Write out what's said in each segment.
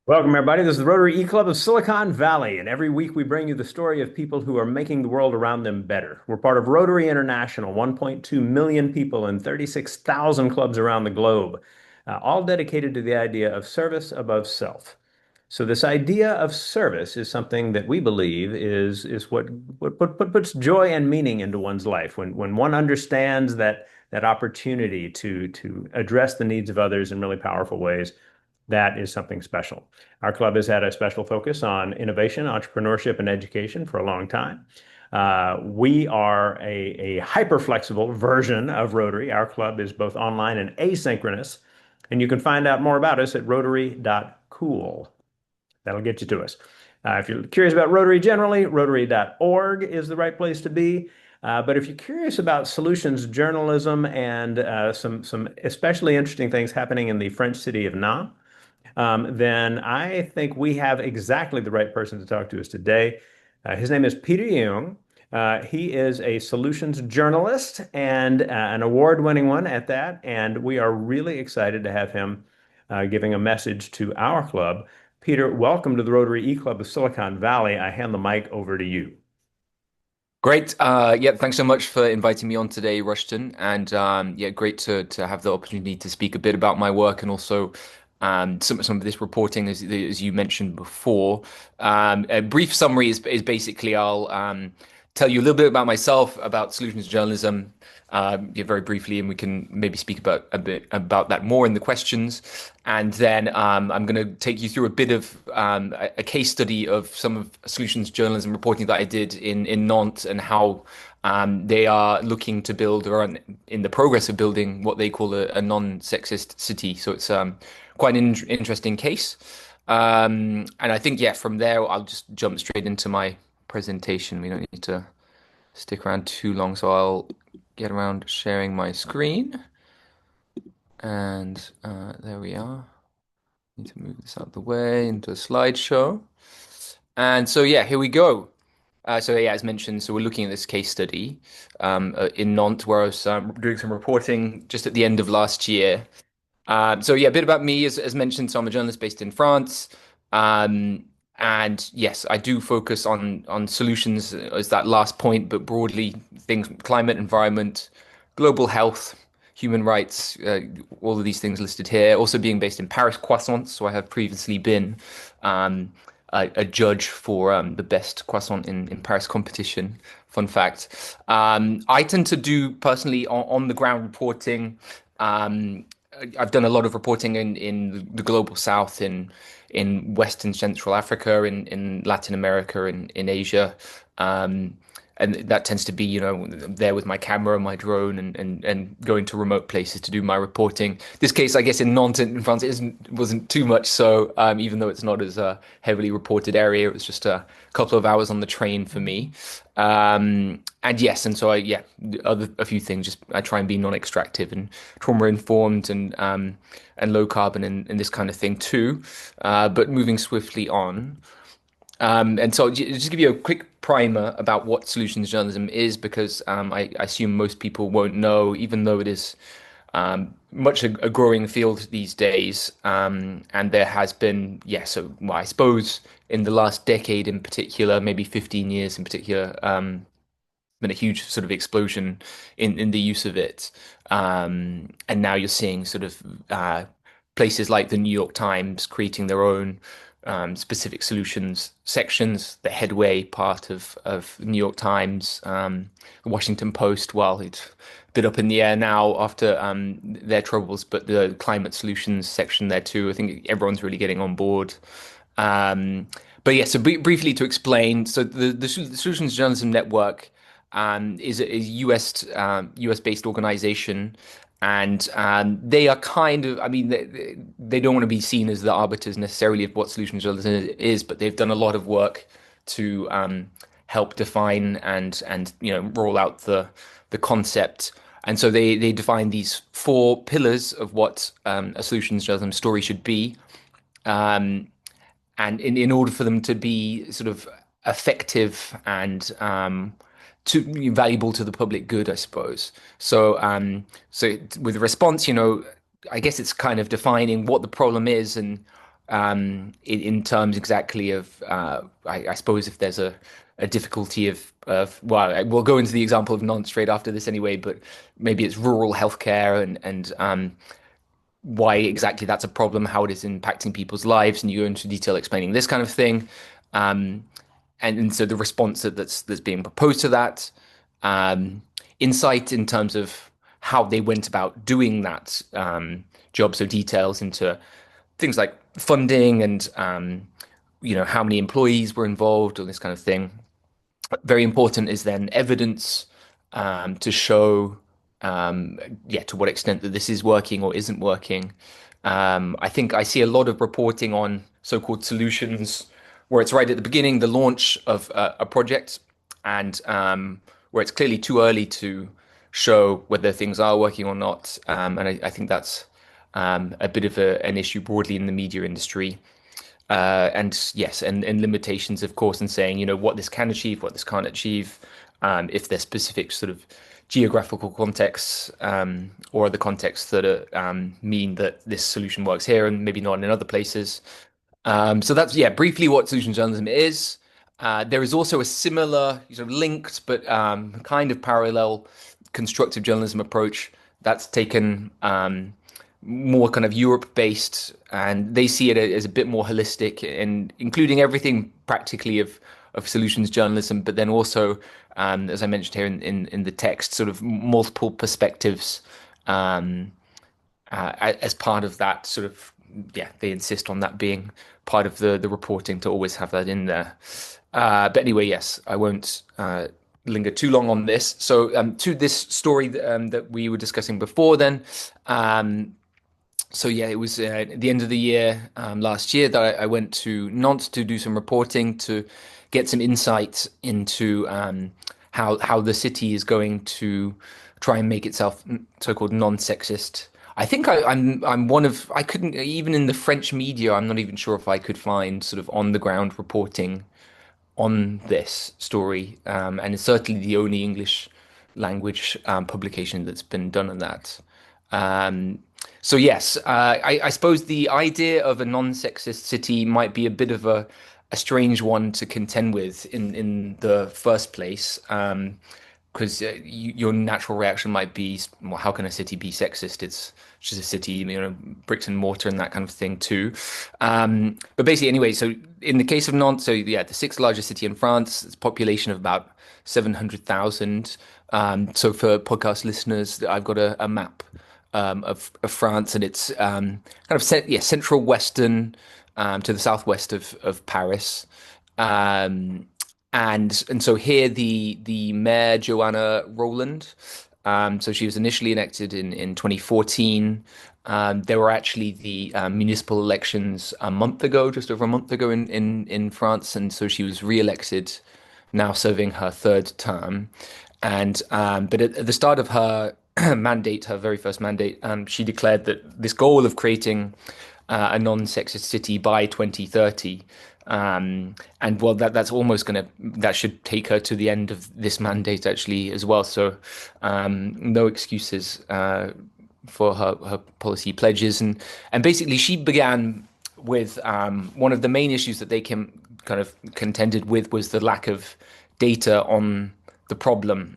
Welcome, everybody. This is the Rotary E-Club of Silicon Valley, and every week we bring you the story of people who are making the world around them better. We're part of Rotary International, 1.2 million people and 36,000 clubs around the globe, all dedicated to the idea of service above self. So this idea of service is something that we believe is what puts joy and meaning into one's life. When one understands that opportunity to address the needs of others in really powerful ways, that is something special. Our club has had a special focus on innovation, entrepreneurship, and education for a long time. We are a hyper flexible version of Rotary. Our club is both online and asynchronous, and you can find out more about us at rotary.cool. That'll get you to us. If you're curious about Rotary generally, rotary.org is the right place to be. But if you're curious about solutions journalism and some especially interesting things happening in the French city of Nantes, then I think we have exactly the right person to talk to us today. His name is Peter Yeung. He is a solutions journalist and an award-winning one at that. And we are really excited to have him giving a message to our club. Peter, welcome to the Rotary E-Club of Silicon Valley. I hand the mic over to you. Great. Yeah, thanks so much for inviting me on today, Rushton. And yeah, great to have the opportunity to speak a bit about my work and also some of this reporting, as you mentioned before. A brief summary is basically I'll tell you a little bit about myself, about solutions journalism, yeah, very briefly, and we can maybe speak about a bit about that more in the questions. And then I'm going to take you through a bit of a case study of some of solutions journalism reporting that I did in Nantes and how they are looking to build or are in the progress of building what they call a non-sexist city. So it's quite an interesting case. And I think, yeah, from there, I'll just jump straight into my presentation. We don't need to stick around too long, so I'll get around sharing my screen. And there we are. Need to move this out of the way into a slideshow. And so, yeah, here we go. So, yeah, as mentioned, so we're looking at this case study in Nantes, where I was doing some reporting just at the end of last year. So yeah, a bit about me, as mentioned. So I'm a journalist based in France, and yes, I do focus on solutions as that last point, but broadly things climate, environment, global health, human rights, all of these things listed here. Also being based in Paris croissants, so I have previously been a judge for the best croissant in Paris competition. Fun fact. I tend to do personally on the ground reporting. I've done a lot of reporting in the global south, in West and Central Africa, in Latin America, in Asia. And that tends to be, there with my camera, my drone, and going to remote places to do my reporting. This case, I guess, in Nantes in France, wasn't too much so, even though it's not as a heavily reported area. It was just a couple of hours on the train for me. And yes, and so a few things. Just I try and be non-extractive and trauma informed and low carbon and this kind of thing too. But moving swiftly on. And so just give you a quick primer about what solutions journalism is, because I assume most people won't know, even though it is much a growing field these days. And there has been, I suppose in the last decade in particular, maybe 15 years in particular, been a huge sort of explosion in the use of it. And now you're seeing sort of places like the New York Times creating their own specific solutions sections, the Headway part of New York Times, the Washington Post, well, it's a bit up in the air now after their troubles, but the climate solutions section there too. I think everyone's really getting on board. But yeah, so briefly to explain, so the Solutions Journalism Network is a US based organization. And they are kind of, I mean, they don't want to be seen as the arbiters necessarily of what solutions journalism is, but they've done a lot of work to help define and roll out the concept. And so they define these four pillars of what a solutions journalism story should be. And in order for them to be sort of effective and valuable to the public good, I suppose. So so with the response, I guess it's kind of defining what the problem is and in terms exactly of, I suppose if there's a difficulty of, well, we'll go into the example of Nantes straight after this anyway, but maybe it's rural healthcare and why exactly that's a problem, how it is impacting people's lives, and you go into detail explaining this kind of thing. Um, and so the response that's being proposed to that, um, insight in terms of how they went about doing that job, so details into things like funding and how many employees were involved, or this kind of thing. Very important is then evidence to show, to what extent that this is working or isn't working. I think I see a lot of reporting on so-called solutions where it's right at the beginning, the launch of a project, and where it's clearly too early to show whether things are working or not. And I think that's a bit of an issue broadly in the media industry. And yes, and limitations, of course, and saying, what this can achieve, what this can't achieve, if there's specific sort of geographical contexts or other contexts that mean that this solution works here and maybe not in other places. So that's, yeah, briefly what solution journalism is. There is also a similar, sort of linked but kind of parallel constructive journalism approach that's taken more kind of Europe based, and they see it as a bit more holistic and including everything practically of solutions journalism, but then also, as I mentioned here in the text, sort of multiple perspectives um, as part of that sort of, yeah, they insist on that being part of the reporting to always have that in there. But anyway, yes, I won't linger too long on this. So to this story that we were discussing before then. So yeah, it was at the end of the year last year that I went to Nantes to do some reporting to get some insight into how the city is going to try and make itself so-called non-sexist. I think I'm one of, I couldn't, even in the French media, I'm not even sure if I could find sort of on the ground reporting on this story, and it's certainly the only English language publication that's been done on that. Um, so yes, I suppose the idea of a non-sexist city might be a bit of a strange one to contend with in the first place, because your natural reaction might be, well, how can a city be sexist? It's just a city, bricks and mortar and that kind of thing too. But basically, anyway, so in the case of Nantes, so yeah, the sixth largest city in France, it's a population of about 700,000. So for podcast listeners, I've got a map of France, and it's kind of central western to the southwest of Paris. Um, and so here the mayor Joanna Rowland. So she was initially elected in 2014. There were actually the municipal elections a month ago, just over a month ago in France, and so she was re-elected, now serving her third term. And but at the start of her mandate, her very first mandate, she declared that this goal of creating a non-sexist city by 2030. And well, that's almost that should take her to the end of this mandate actually as well. So no excuses for her policy pledges, and basically she began with one of the main issues that they kind of contended with was the lack of data on the problem.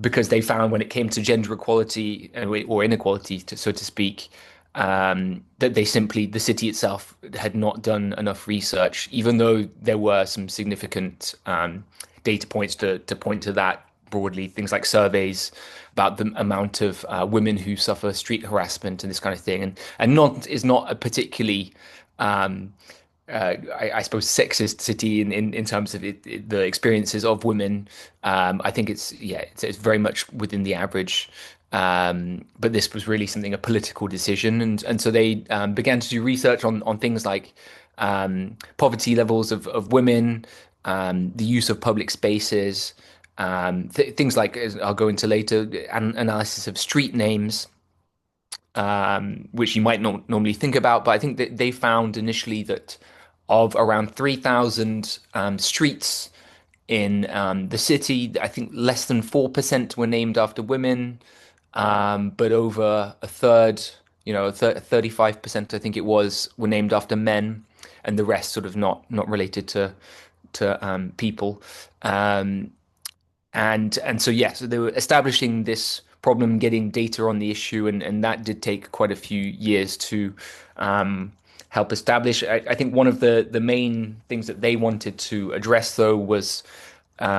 Because they found when it came to gender equality or inequality, so to speak, that the city itself had not done enough research, even though there were some significant data points to point to that broadly, things like surveys about the amount of women who suffer street harassment and this kind of thing. And Nantes is not a particularly I suppose sexist city in terms of the experiences of women. I think it's very much within the average. But this was really a political decision, and so they began to do research on things like poverty levels of women, the use of public spaces, things like, as I'll go into later, analysis of street names, which you might not normally think about. But I think that they found initially that of around 3,000 streets in the city, I think less than 4% were named after women, but over a third, th 35% I think it was were named after men, and the rest sort of not related to people. Um, and so yeah, so they were establishing this problem, getting data on the issue, and that did take quite a few years to um, help establish. I think one of the main things that they wanted to address though was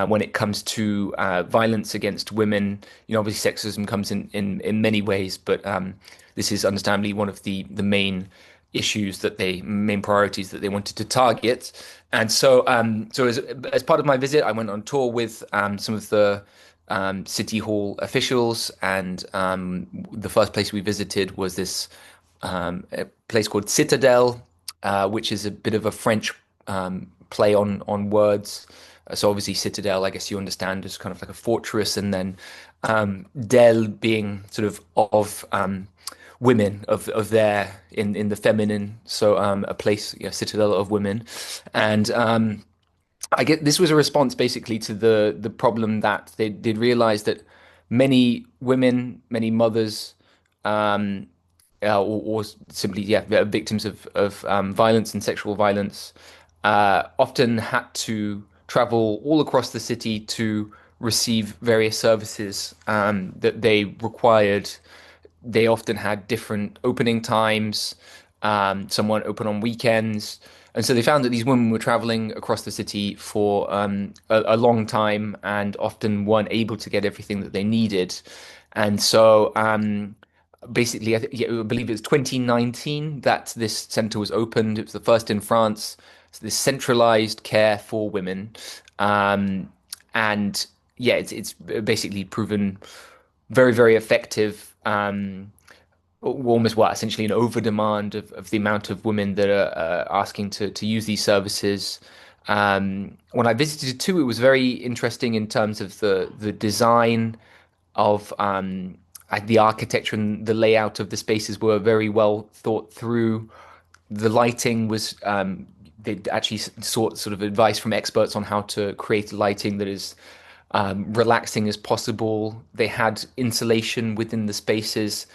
when it comes to violence against women. Obviously sexism comes in many ways, but this is understandably one of the main priorities that they wanted to target. And so as part of my visit, I went on tour with some of the city hall officials, and the first place we visited was this a place called Citadel, which is a bit of a French play on words. So obviously Citadel, I guess you understand, is kind of like a fortress, and then Del being sort of women of their in the feminine. So a place, yeah, Citadel of women, and I get this was a response basically to the problem that they did realize that many women, many mothers, um, or simply yeah, victims of violence and sexual violence, often had to travel all across the city to receive various services that they required. They often had different opening times. Some weren't open on weekends. And so they found that these women were traveling across the city for a long time and often weren't able to get everything that they needed. And so basically, I believe it was 2019 that this center was opened. It was the first in France. So this centralized care for women. Um, and yeah, it's basically proven very, very effective. Almost what essentially an over demand of the amount of women that are asking to use these services. When I visited it too, it was very interesting in terms of the design of the architecture and the layout of the spaces were very well thought through. The lighting was they actually sought sort of advice from experts on how to create lighting that is relaxing as possible. They had insulation within the spaces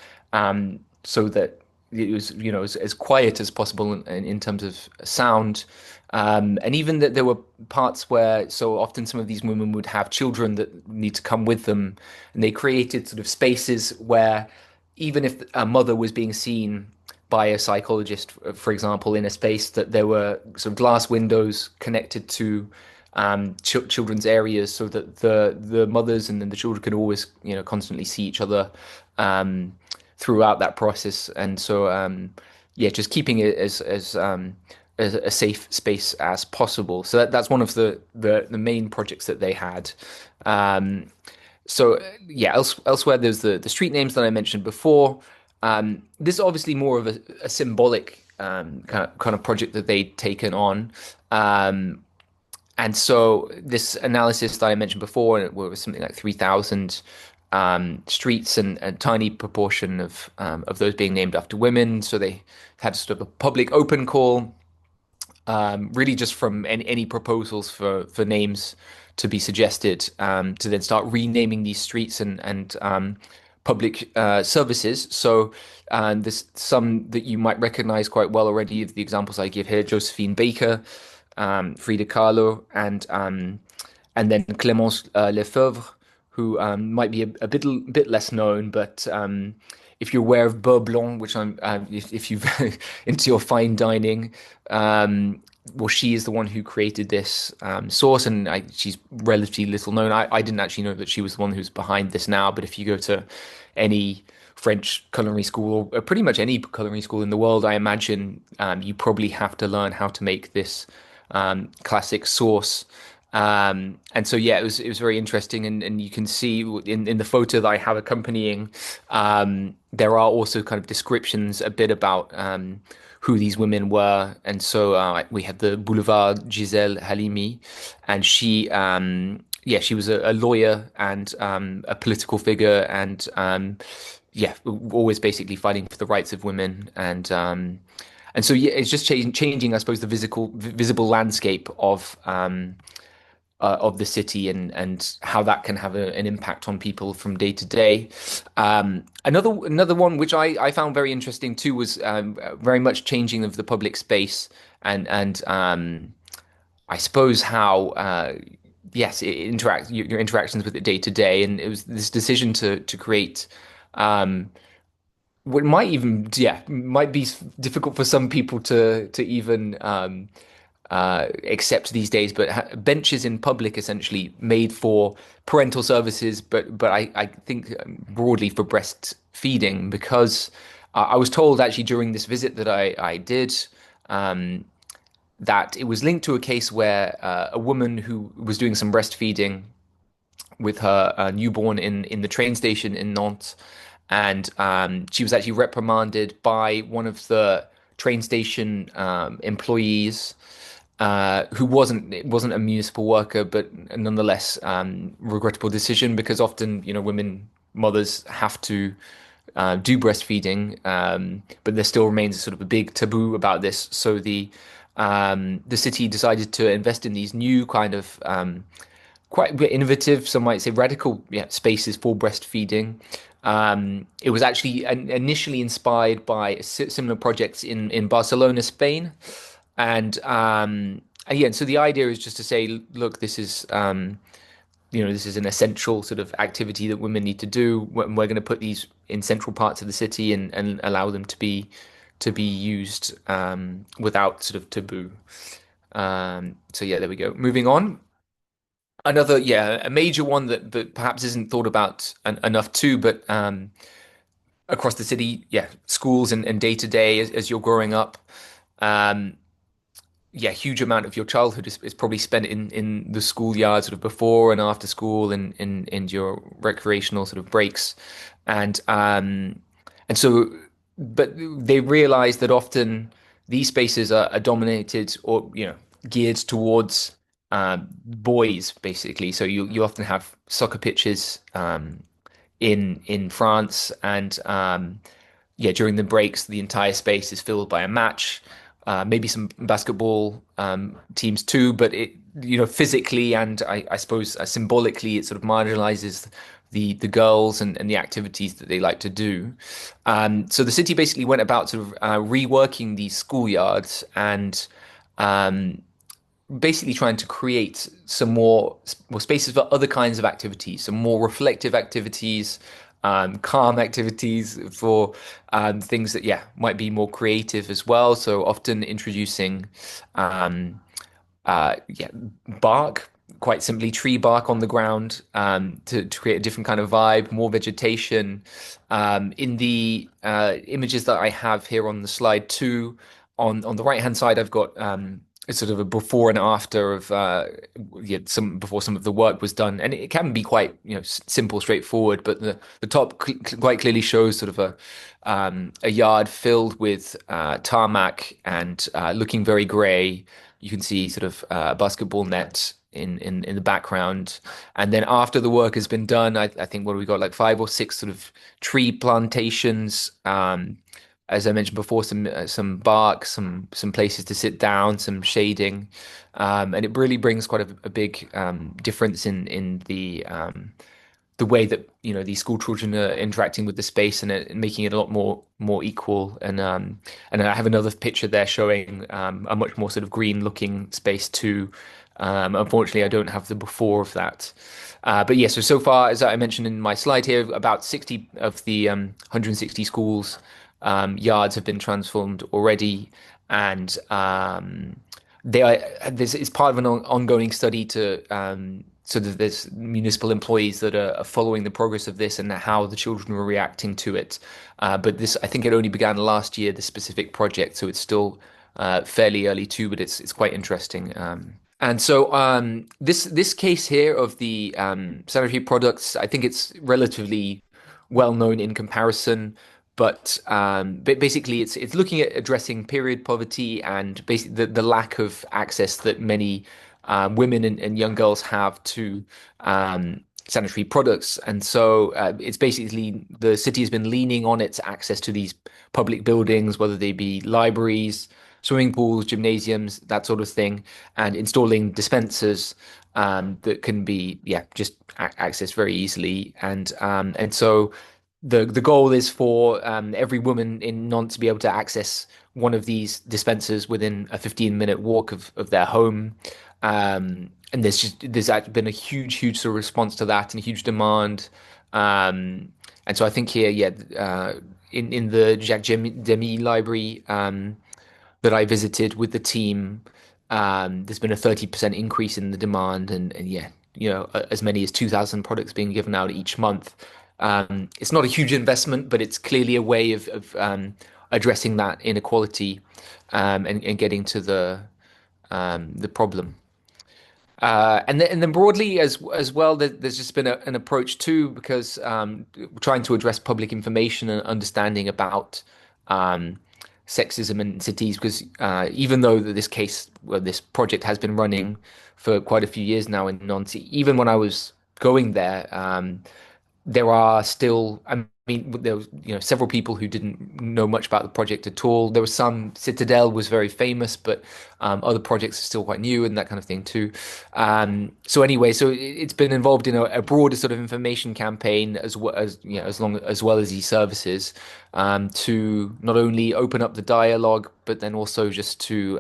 so that it was, as quiet as possible in terms of sound. And even that there were parts where, so often some of these women would have children that need to come with them, and they created sort of spaces where even if a mother was being seen by a psychologist, for example, in a space, that there were sort of glass windows connected to children's areas, so that the mothers and then the children could always, constantly see each other throughout that process. And so, yeah, just keeping it as a safe space as possible. So that's one of the main projects that they had. Um, so yeah, elsewhere there's the street names that I mentioned before. This is obviously more of a symbolic kind of project that they'd taken on. And so this analysis that I mentioned before, it was something like 3,000 streets, and a tiny proportion of those being named after women. So they had sort of a public open call, really just from any proposals for names to be suggested, to then start renaming these streets and public services. So there's some that you might recognize quite well already. The examples I give here: Josephine Baker, Frida Kahlo, and then Clémence Lefebvre, who might be a bit less known, but if you're aware of Beurre Blanc, which if you've into your fine dining, well, she is the one who created this sauce, and she's relatively little known. I didn't actually know that she was the one who's behind this now, but if you go to any French culinary school, or pretty much any culinary school in the world, I imagine you probably have to learn how to make this classic sauce. And so yeah, it was very interesting, and you can see in the photo that I have accompanying, there are also kind of descriptions a bit about who these women were. And so we have the Boulevard Giselle Halimi, and she was a lawyer and a political figure, and yeah, always basically fighting for the rights of women. And so yeah, it's just changing, I suppose, the visible landscape of the city and how that can have an impact on people from day to day. Another one which I found very interesting too was very much changing of the public space and I suppose how yes, your interactions with it day to day, and it was this decision to create what might even might be difficult for some people to even accept these days, but benches in public essentially made for parental services, but I think broadly for breastfeeding because I was told actually during this visit that I did. Um, that it was linked to a case where a woman who was doing some breastfeeding with her newborn in the train station in Nantes, and she was actually reprimanded by one of the train station employees. Who wasn't a municipal worker, but nonetheless regrettable decision because often women mothers have to do breastfeeding, but there still remains a sort of a big taboo about this. So the city decided to invest in these new kind of quite innovative, some might say radical, spaces for breastfeeding. It was actually initially inspired by similar projects in Barcelona, Spain, and yeah. So the idea is just to say, look, this is an essential sort of activity that women need to do. We're going to put these in central parts of the city and allow them to be used without sort of taboo. So yeah, there we go. Moving on. Another, a major one that perhaps isn't thought about enough too, but across the city, schools and day to day as you're growing up. Um, huge amount of your childhood is probably spent in the schoolyard, sort of before and after school, and in your recreational sort of breaks, and so, but they realize that often these spaces are dominated or geared towards boys, basically. So you often have soccer pitches in France, and during the breaks, the entire space is filled by a match. Maybe some basketball teams too, but it physically and I suppose symbolically, it sort of marginalizes the girls and the activities that they like to do. So the city basically went about sort of reworking these schoolyards and basically trying to create some more spaces for other kinds of activities, some more reflective activities, calm activities for things that might be more creative as well. So often introducing um, bark, quite simply tree bark on the ground to create a different kind of vibe, more vegetation. In the images that I have here on the slide too, on the right hand side, I've got it's sort of a before and after of some before some of the work was done, and it can be quite simple, straightforward. But the top quite clearly shows sort of a yard filled with tarmac and looking very grey. You can see sort of a basketball net in the background, and then after the work has been done, I think what have we got, like 5 or 6 sort of tree plantations. As I mentioned before, some bark, some places to sit down, some shading, and it really brings quite a big difference in the way that these school children are interacting with the space and making it a lot more equal. And I have another picture there showing a much more sort of green looking space too. Unfortunately, I don't have the before of that. But yeah, so far, as I mentioned in my slide here, about 60 of the 160 schools yards have been transformed already, and this is part of an ongoing study to so that there's municipal employees that are following the progress of this and how the children were reacting to it. But this, I think, it only began last year, the specific project, so it's still fairly early too, but it's quite interesting. And so this case here of the sanitary products, I think it's relatively well known in comparison, but basically it's looking at addressing period poverty and basically the lack of access that many women and young girls have to sanitary products. And so it's basically the city has been leaning on its access to these public buildings, whether they be libraries, swimming pools, gymnasiums, that sort of thing, and installing dispensers that can be, yeah, just accessed very easily. And so the goal is for every woman in Nantes to be able to access one of these dispensers within a 15-minute walk of their home. And there's been a huge sort of response to that and a huge demand. And so I think here, yeah, in the Jacques Demy library that I visited with the team, there's been a 30% increase in the demand, and yeah, as many as 2,000 products being given out each month. It's not a huge investment, but it's clearly a way of addressing that inequality and getting to the problem. And then broadly as well, there's just been an approach too, because trying to address public information and understanding about um, sexism in cities, because even though this project has been running for quite a few years now in Nantes, even when I was going there, there are still, I mean, there was, several people who didn't know much about the project at all. There was some, Citadel was very famous, but other projects are still quite new and that kind of thing too. So anyway, so it's been involved in a broader sort of information campaign as well as, as well as these services, to not only open up the dialogue, but then also just to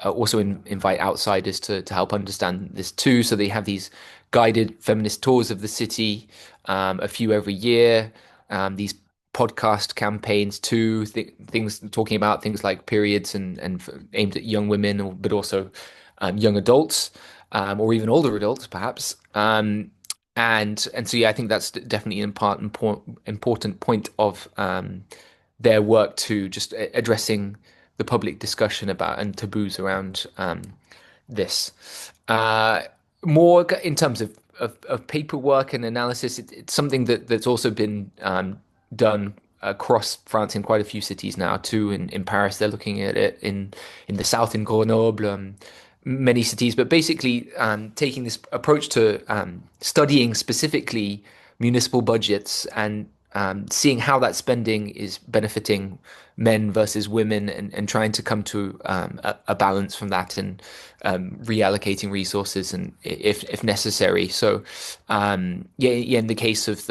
also invite outsiders to help understand this too. So they have these guided feminist tours of the city, a few every year. These podcast campaigns too, things talking about things like periods and aimed at young women, but also young adults, or even older adults, perhaps. And so yeah, I think that's definitely an important point of their work to just addressing the public discussion about and taboos around this. Uh, More in terms of paperwork and analysis, it's something that's also been done across France in quite a few cities now too. In Paris, they're looking at it in the south in Grenoble, many cities. But basically, taking this approach to studying specifically municipal budgets and seeing how that spending is benefiting men versus women, and trying to come to a balance from that, and reallocating resources and if necessary. So yeah, in the case of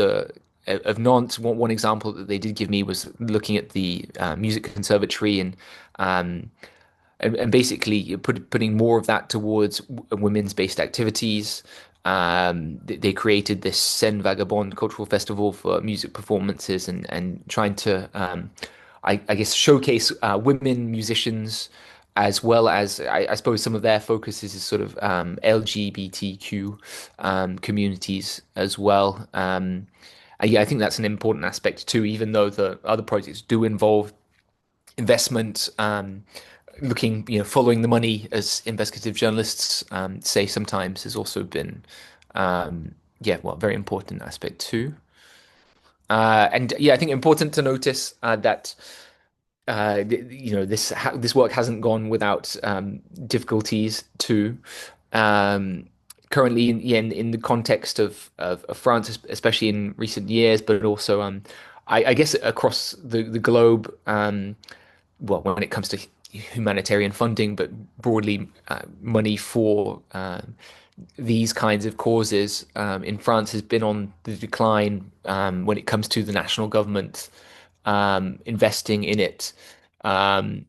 Nantes, one example that they did give me was looking at the music conservatory, and basically putting more of that towards women's based activities. They created this Scène Vagabonde cultural festival for music performances, and trying to, I guess, showcase women musicians, as well as I suppose some of their focus is sort of LGBTQ communities as well. Yeah, I think that's an important aspect too, even though the other projects do involve investment, looking, following the money, as investigative journalists say sometimes, has also been, yeah, well, a very important aspect too. And yeah, I think important to notice that this work hasn't gone without difficulties too. Um, Currently, in the context of France, especially in recent years, but also I guess across the globe. Well, when it comes to humanitarian funding, but broadly money for these kinds of causes in France has been on the decline when it comes to the national government investing in it. Um,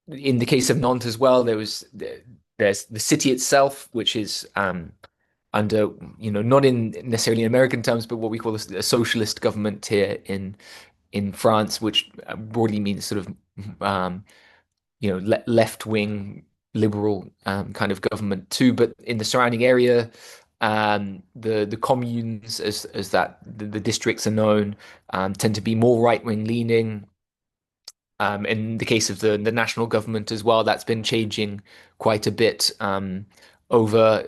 in the case of Nantes as well, there's the city itself, which is under, not in necessarily in American terms, but what we call a socialist government here in France, which broadly means sort of left wing liberal kind of government too. But in the surrounding area, the communes, as that the districts are known, tend to be more right wing leaning. In the case of the national government as well, that's been changing quite a bit over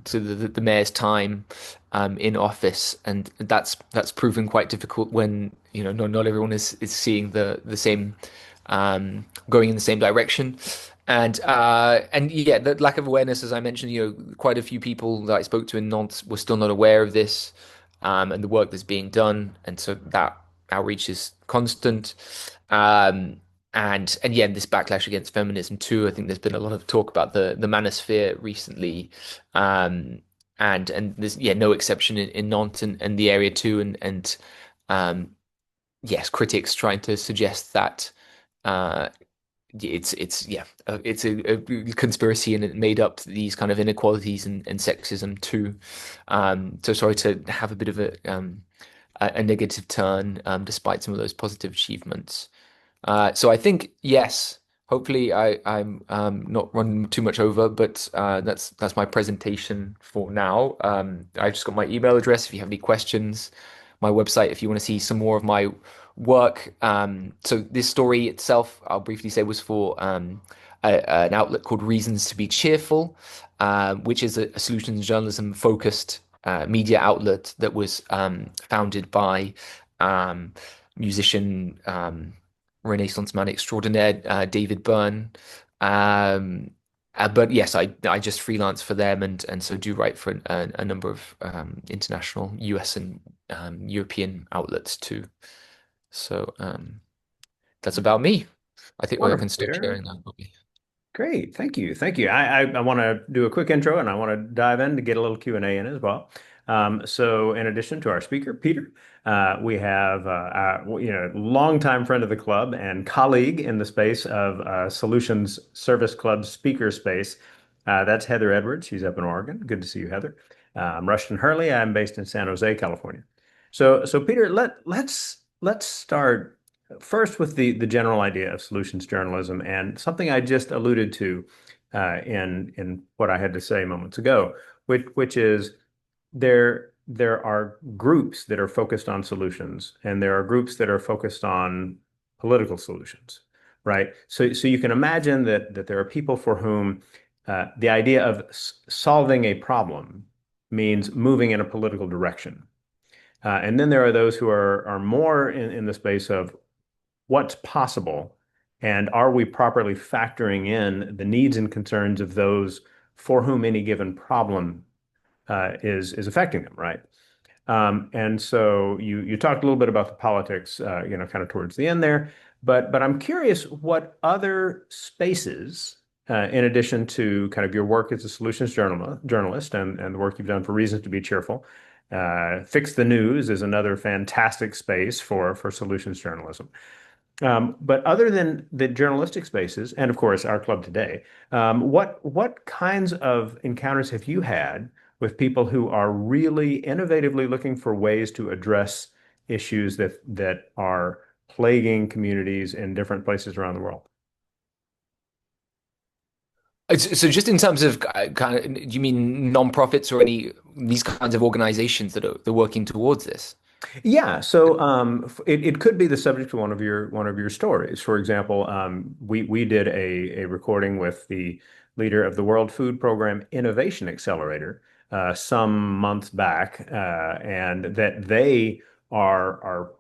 to the mayor's time in office, and that's proven quite difficult when not everyone is seeing the same, going in the same direction. And yeah, the lack of awareness, as I mentioned, quite a few people that I spoke to in Nantes were still not aware of this, and the work that's being done, and so that outreach is constant. Um, and yeah, this backlash against feminism too. I think there's been a lot of talk about the manosphere recently, um, and there's yeah no exception in Nantes and the area too, and um, yes, critics trying to suggest that uh, it's yeah it's a conspiracy and it made up these kind of inequalities and sexism too. So sorry to have a bit of a negative turn despite some of those positive achievements. So I think yes. Hopefully, I'm not running too much over, but that's my presentation for now. I just got my email address if you have any questions, my website if you want to see some more of my work. So this story itself, I'll briefly say, was for an outlet called Reasons to Be Cheerful, which is a solutions journalism focused media outlet that was founded by um, musician. Renaissance man extraordinaire, David Byrne. Um, but yes, I just freelance for them and so do write for a number of international US and European outlets too. So that's about me. I think we can Wonderful, stop Peter. sharing now, probably. Great. Thank you. Thank you. I want to do a quick intro and I want to dive in to get a little Q&A in as well. So in addition to our speaker, Peter, we have longtime friend of the club and colleague in the space of Solutions Service Club speaker space. That's Heather Edwards. She's up in Oregon. Good to see you, Heather. I'm Rushton Hurley. I'm based in San Jose, California. So Peter, let's start first with the general idea of solutions journalism and something I just alluded to in what I had to say moments ago, which is there are groups that are focused on solutions and there are groups that are focused on political solutions, right? So you can imagine that there are people for whom the idea of solving a problem means moving in a political direction. And then there are those who are more in the space of what's possible, and are we properly factoring in the needs and concerns of those for whom any given problem is affecting them, right? And so you talked a little bit about the politics, kind of towards the end there, but I'm curious what other spaces, in addition to kind of your work as a solutions journalist and the work you've done for Reasons to Be Cheerful. Fix the News is another fantastic space for solutions journalism. But other than the journalistic spaces, and of course our club today, what kinds of encounters have you had with people who are really innovatively looking for ways to address issues that are plaguing communities in different places around the world? So just in terms of kind of, do you mean non-profits or any these kinds of organizations that are they're working towards this? Yeah, so it could be the subject of one of your stories. For example, we did a recording with the leader of the World Food Program Innovation Accelerator some months back, and that they are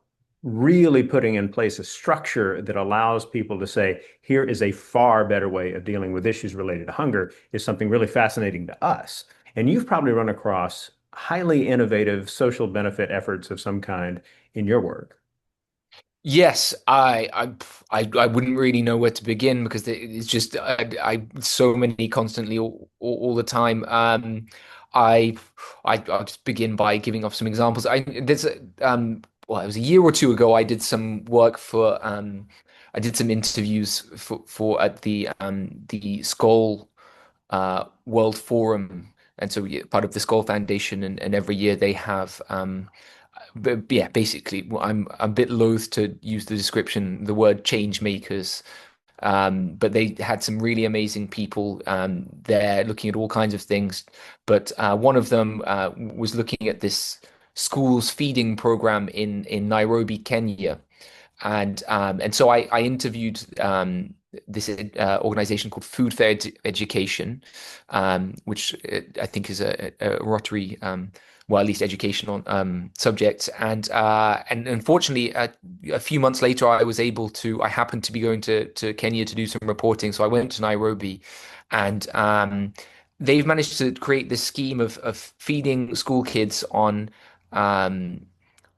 really putting in place a structure that allows people to say, here is a far better way of dealing with issues related to hunger, is something really fascinating to us. And you've probably run across highly innovative social benefit efforts of some kind in your work. Yes, I wouldn't really know where to begin because it's just I so many constantly all the time. I I'll just begin by giving off some examples. Well, it was a year or two ago. I did some work for I did some interviews for at the Skoll World Forum, and so yeah, part of the Skoll Foundation, and every year they have but yeah, basically, I'm a bit loath to use the description, the word change makers. But they had some really amazing people there looking at all kinds of things. But one of them was looking at this schools feeding program in Nairobi, Kenya. And so I interviewed this organization called Food Fair Education, which I think is a Rotary, well, at least educational subject. And unfortunately, a few months later, I happened to be going to Kenya to do some reporting. So I went to Nairobi, and they've managed to create this scheme of feeding school kids um,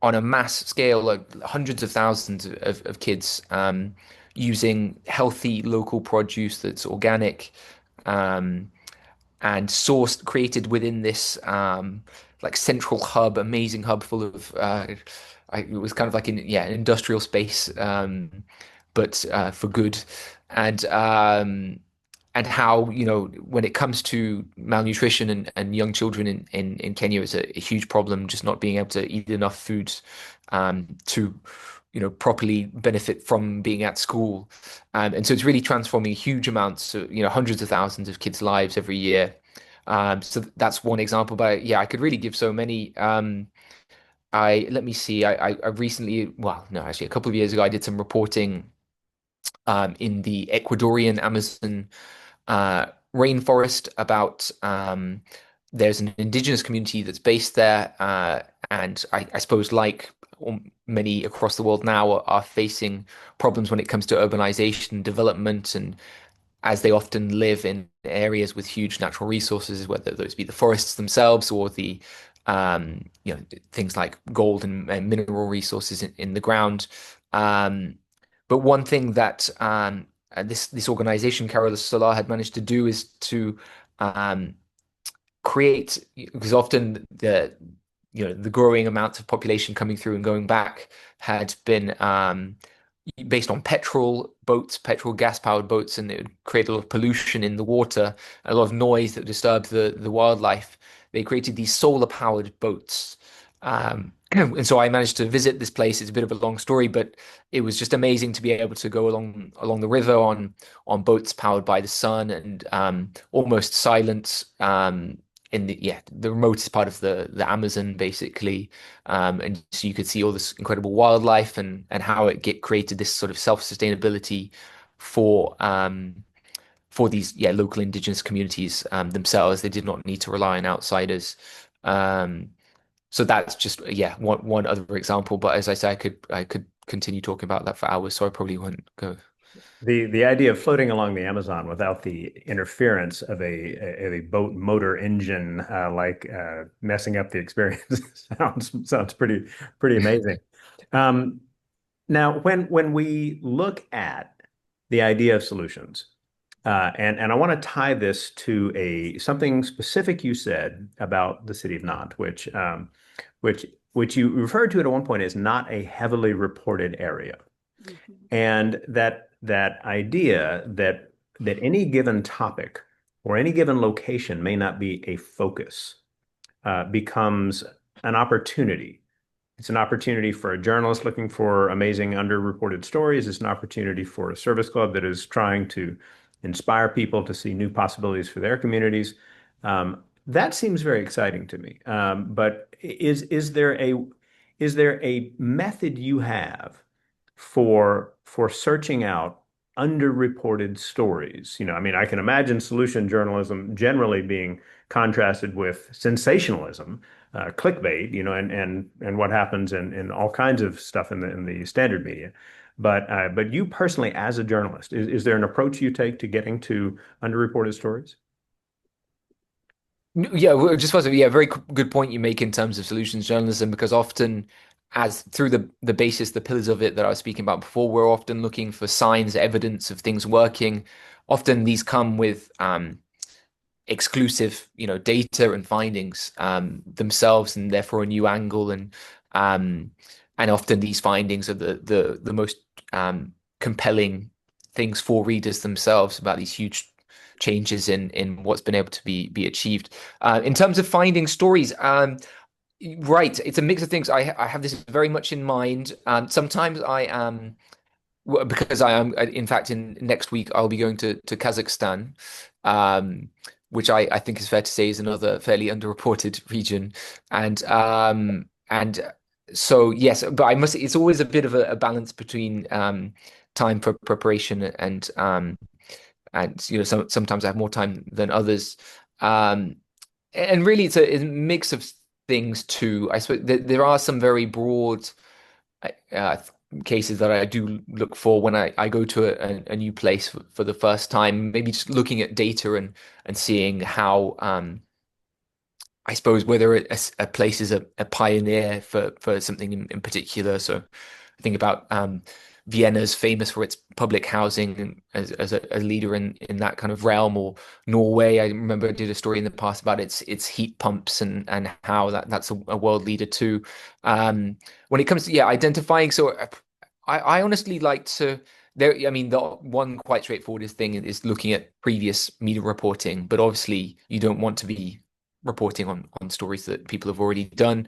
on a mass scale, like hundreds of thousands of kids. using healthy local produce that's organic, um, and sourced, created within this like central hub, amazing hub full of it was kind of like an industrial space, but for good, and um, and how, when it comes to malnutrition and young children in Kenya is a huge problem, just not being able to eat enough food to properly benefit from being at school. And so it's really transforming huge amounts of, hundreds of thousands of kids' lives every year. So that's one example, but yeah, I could really give so many. Let me see. I recently, well, no, actually, a couple of years ago, I did some reporting in the Ecuadorian Amazon rainforest about there's an indigenous community that's based there, and I suppose like many across the world now are facing problems when it comes to urbanization, development, and as they often live in areas with huge natural resources, whether those be the forests themselves or the things like gold and mineral resources in the ground. Um, but one thing that this organization, Carol Solar, had managed to do is to um, create, because often the growing amounts of population coming through and going back had been based on petrol boats, petrol gas powered boats, and it would create a lot of pollution in the water, a lot of noise that disturbed the wildlife. They created these solar powered boats. And so I managed to visit this place. It's a bit of a long story, but it was just amazing to be able to go along the river on boats powered by the sun, and almost silent, in the remotest part of the Amazon, basically. And so you could see all this incredible wildlife, and how it created this sort of self-sustainability for these local indigenous communities themselves. They did not need to rely on outsiders. Um, so that's just one other example. But as I say, I could continue talking about that for hours, so I probably wouldn't go. The idea of floating along the Amazon without the interference of a boat motor engine messing up the experience sounds pretty amazing. Um, Now, when we look at the idea of solutions, and I want to tie this to a something specific you said about the city of Nantes, which which you referred to at one point as not a heavily reported area. Mhm. And that idea that any given topic or any given location may not be a focus becomes an opportunity. It's an opportunity for a journalist looking for amazing underreported stories. It's an opportunity for a service club that is trying to inspire people to see new possibilities for their communities. That seems very exciting to me. But is there a method you have for searching out underreported stories? I mean, I can imagine solution journalism generally being contrasted with sensationalism, clickbait, and what happens in all kinds of stuff in the standard media. But you personally, as a journalist, is there an approach you take to getting to underreported stories? Yeah, well, just was very good point you make in terms of solutions journalism, because often, as through the basis, the pillars of it that I was speaking about before, we're often looking for signs, evidence of things working. Often these come with exclusive, data and findings themselves, and therefore a new angle, um, and often these findings are the most compelling things for readers themselves about these huge changes in what's been able to be achieved. In terms of finding stories, right, it's a mix of things. I have this very much in mind. Sometimes I am, because I am, in fact, in next week I'll be going to Kazakhstan, um, which I think is fair to say is another fairly underreported region, and so yes, but I must. It's always a bit of a balance between time for preparation and sometimes I have more time than others, um, and really it's a mix of things too. I suppose there are some very broad uh, cases that I do look for when I go to a new place for the first time. Maybe just looking at data and seeing how I suppose whether a place is a pioneer for something in particular. So I think about Vienna's famous for its public housing as a leader in that kind of realm, or Norway. I remember I did a story in the past about its heat pumps and how that's a world leader too. When it comes to identifying, so I honestly like to there. I mean, the one quite straightforward thing is looking at previous media reporting, but obviously you don't want to be reporting on stories that people have already done.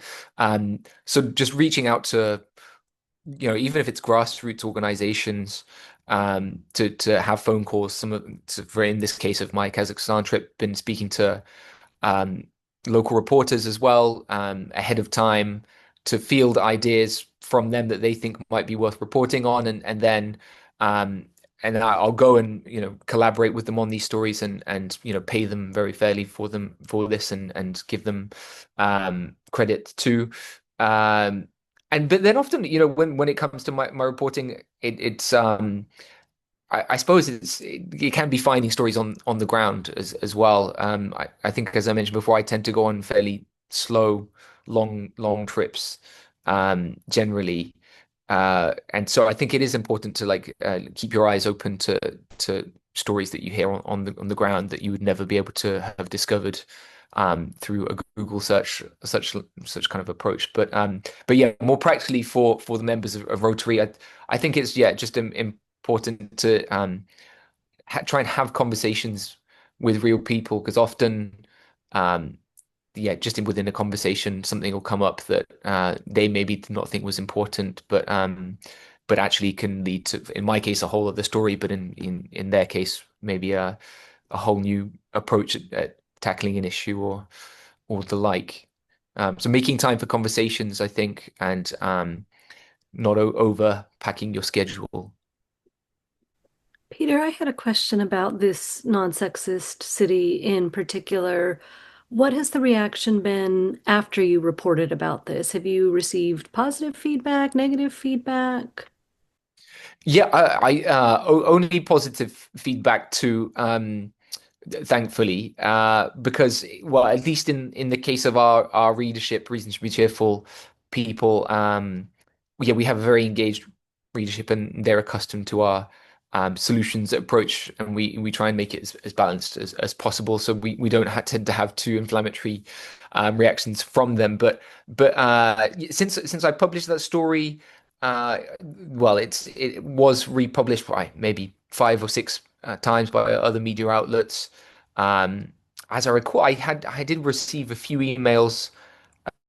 So just reaching out to even if it's grassroots organizations, to have phone calls. For in this case of my Kazakhstan trip, been speaking to um, local reporters as well ahead of time to field ideas from them that they think might be worth reporting on, um, and then I'll go and collaborate with them on these stories and pay them very fairly for them for this and give them credit too. Um, and but then often when it comes to my reporting, I suppose it can be finding stories on the ground as well. I think, as I mentioned before, I tend to go on fairly slow, long trips, generally, and so I think it is important to keep your eyes open to stories that you hear on the ground that you would never be able to have discovered through a Google search, such kind of approach. But yeah, more practically for the members of Rotary, I think it's just important to try and have conversations with real people, because often um, just within a conversation, something will come up that they maybe did not think was important, but actually can lead to, in my case, a whole other story, but in their case, maybe a whole new approach at tackling an issue or the like. So making time for conversations, I think, and not over packing your schedule. Peter, I had a question about this non-sexist city in particular. What has the reaction been after you reported about this? Have you received positive feedback, negative feedback? Yeah, only positive feedback too. Thankfully, because, well, at least in the case of our readership, Reasons to Be Cheerful people, we have a very engaged readership, and they're accustomed to our solutions approach, and we try and make it as balanced as possible, so we don't tend to have too inflammatory reactions from them. But since I published that story, well, it was republished by maybe 5 or 6 times by other media outlets. Um, as I recall, I did receive a few emails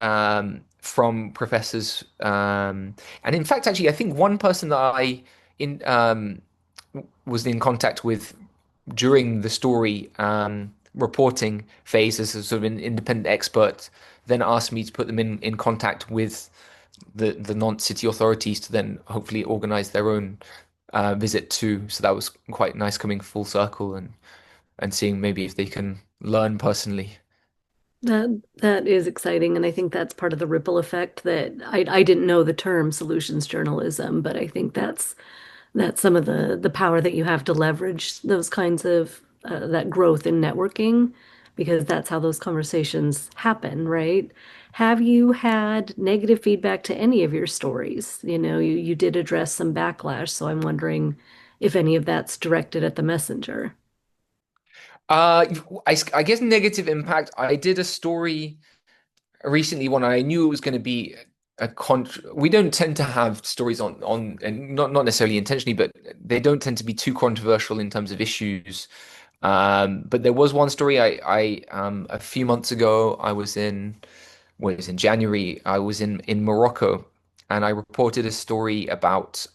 from professors, and in fact, actually, I think one person that I in was in contact with during the story reporting phase as a sort of an independent expert, then asked me to put them in contact with the Nantes city authorities to then hopefully organize their own visit too. So that was quite nice, coming full circle and seeing maybe if they can learn personally. That is exciting, and I think that's part of the ripple effect that I didn't know the term solutions journalism, but I think that's some of the power that you have to leverage those kinds of that growth in networking, because that's how those conversations happen, right? Have you had negative feedback to any of your stories? You did address some backlash, so I'm wondering if any of that's directed at the messenger. Uh, I guess negative impact. I did a story recently, one I knew it was going to be a con. We don't tend to have stories on and not necessarily intentionally, but they don't tend to be too controversial in terms of issues. But there was one story I a few months ago, I was in, well, it was in January. I was in Morocco, and I reported a story about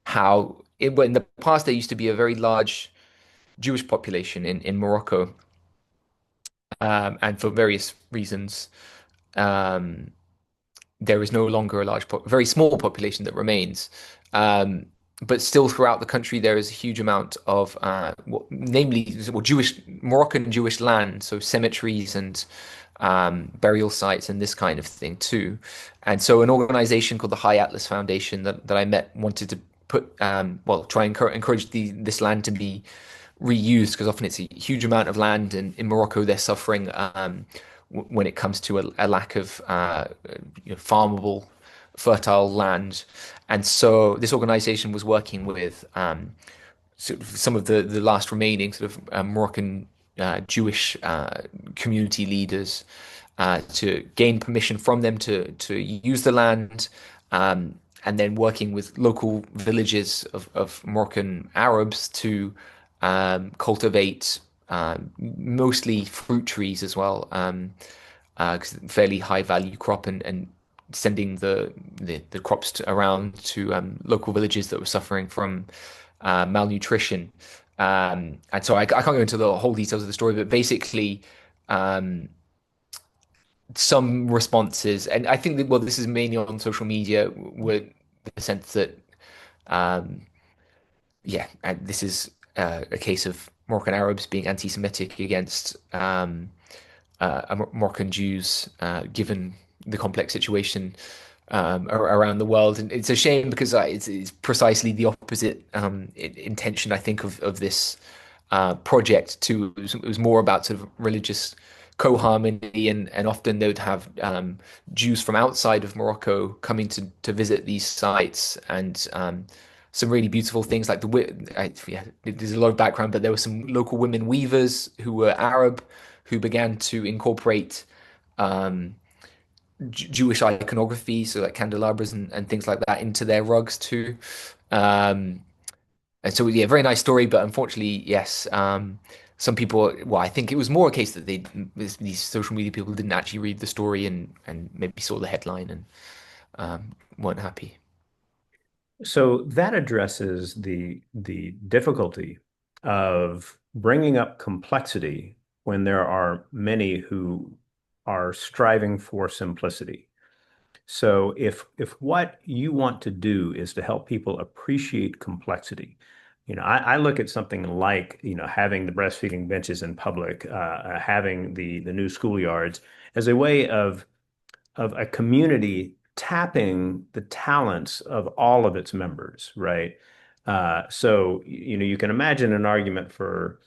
how in the past there used to be a very large Jewish population in Morocco, and for various reasons, um, there is no longer a very small population that remains. Um, but still, throughout the country, there is a huge amount of, namely, Jewish Moroccan Jewish land, so cemeteries and burial sites and this kind of thing too. And so, an organization called the High Atlas Foundation that I met wanted to try and encourage this land to be reused, because often it's a huge amount of land, and in Morocco they're suffering when it comes to a lack of farmable fertile land. And so this organization was working with sort of some of the last remaining sort of Moroccan Jewish community leaders to gain permission from them to use the land, and then working with local villages of Moroccan Arabs to cultivate mostly fruit trees as well, 'cause fairly high value crop, and sending the crops around to local villages that were suffering from malnutrition. And so I can't go into the whole details of the story, but basically, um, some responses, and I think that, well, this is mainly on social media, were the sense that, um, yeah, and this is a case of Moroccan Arabs being anti-Semitic against Moroccan Jews, given the complex situation around the world. And it's a shame because it's precisely the opposite intention, I think, of this project too. It was more about sort of religious co-harmony, and often they would have Jews from outside of Morocco coming to visit these sites, and some really beautiful things like yeah, there's a lot of background, but there were some local women weavers who were Arab who began to incorporate um, Jewish iconography, so like candelabras and things like that, into their rugs too. Um, and so, yeah, very nice story, but unfortunately, yes, some people. Well, I think it was more a case that these social media people didn't actually read the story, and maybe saw the headline and weren't happy. So that addresses the difficulty of bringing up complexity when there are many who are striving for simplicity. So if what you want to do is to help people appreciate complexity, I look at something like, having the breastfeeding benches in public, having the new schoolyards as a way of a community tapping the talents of all of its members, right? So, you can imagine an argument for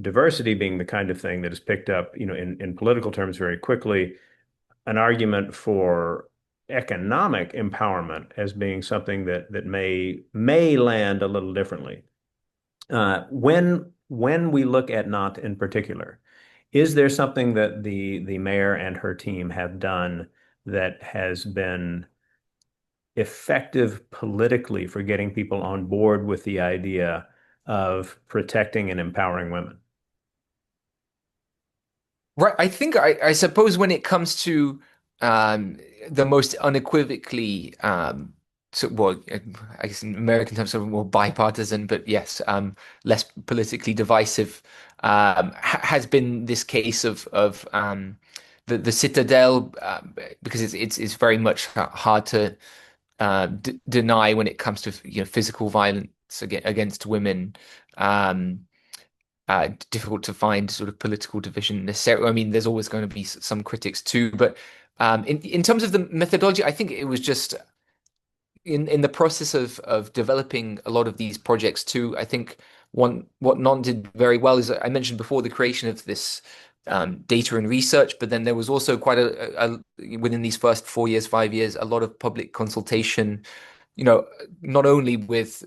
diversity being the kind of thing that is picked up, in political terms very quickly, an argument for economic empowerment as being something that may land a little differently. When we look at Nantes in particular, is there something that the mayor and her team have done that has been effective politically for getting people on board with the idea of protecting and empowering women? Right. I think I suppose when it comes to um, the most unequivocally, so, well, I guess in American terms, sort of more bipartisan, but yes, less politically divisive, has been this case of the Citadel, because it's very much hard to d deny when it comes to physical violence against women. Um, Difficult to find sort of political division necessarily. I mean, there's always going to be some critics too, but in terms of the methodology, I think it was just in the process of developing a lot of these projects too. I think what Non did very well is, I mentioned before, the creation of this data and research, but then there was also quite within these first 4 years, 5 years, a lot of public consultation, not only with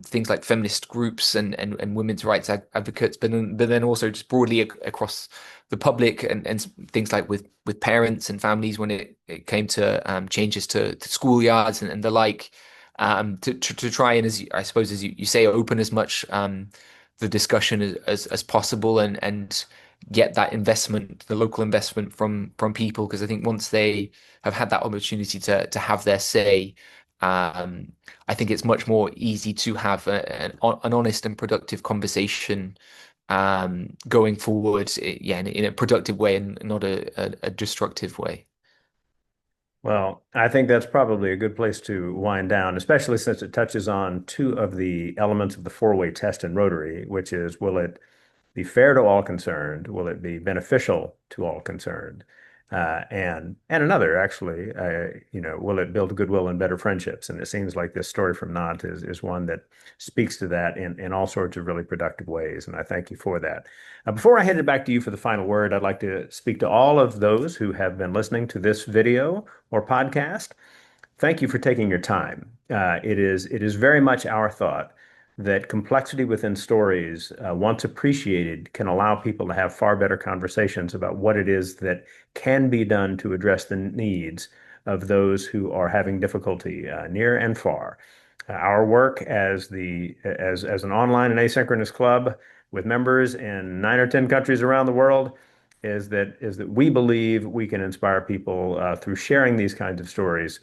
things like feminist groups and women's rights advocates, but then also just broadly across the public, and things like with parents and families when it came to changes to schoolyards and the like, to try and, I suppose, as you say, open as much the discussion as possible, and get that investment, the local investment from people, because I think once they have had that opportunity to have their say, I think it's much more easy to have an honest and productive conversation going forward, yeah, in a productive way and not a destructive way. Well, I think that's probably a good place to wind down, especially since it touches on two of the elements of the four-way test in Rotary, which is, will it be fair to all concerned? Will it be beneficial to all concerned? And another, actually, will it build goodwill and better friendships? And it seems like this story from Nantes is one that speaks to that in all sorts of really productive ways. And I thank you for that. Before I hand it back to you for the final word, I'd like to speak to all of those who have been listening to this video or podcast. thank you for taking your time. It is very much our thought that complexity within stories, once appreciated, can allow people to have far better conversations about what it is that can be done to address the needs of those who are having difficulty near and far. Our work as an online and asynchronous club with members in 9 or 10 countries around the world is that we believe we can inspire people through sharing these kinds of stories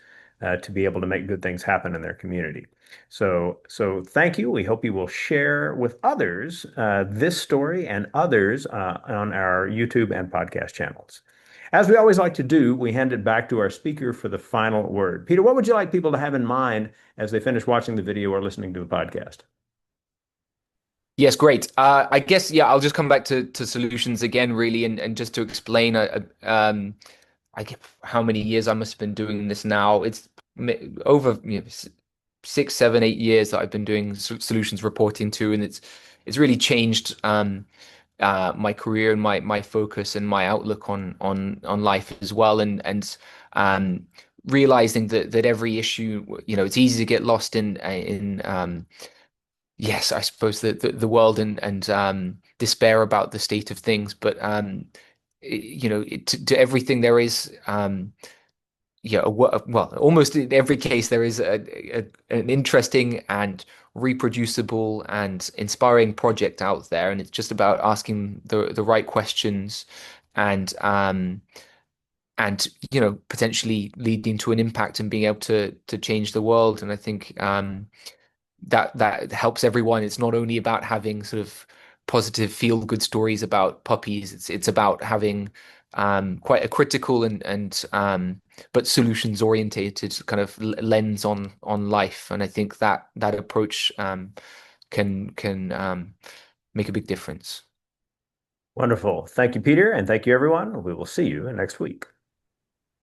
to be able to make good things happen in their community. So thank you. We hope you will share with others this story and others on our YouTube and podcast channels. As we always like to do, we hand it back to our speaker for the final word. Peter, what would you like people to have in mind as they finish watching the video or listening to the podcast? Yes, great. I guess, yeah, I'll just come back to solutions again, really, and just to explain, I get how many years I must have been doing this now. It's over 6, 7, 8 years that I've been doing solutions reporting too, and it's really changed my career and my focus and my outlook on life as well, and realizing that every issue, it's easy to get lost in yes, I suppose the world and despair about the state of things, but to everything there is well, almost in every case there is an interesting and reproducible and inspiring project out there, and it's just about asking the right questions and potentially leading to an impact and being able to change the world. And I think that helps everyone. It's not only about having sort of positive feel-good stories about puppies. It's about having quite a critical and but solutions-orientated kind of lens on life. And I think that approach can make a big difference. Wonderful. Thank you, Peter, and thank you, everyone. We will see you next week.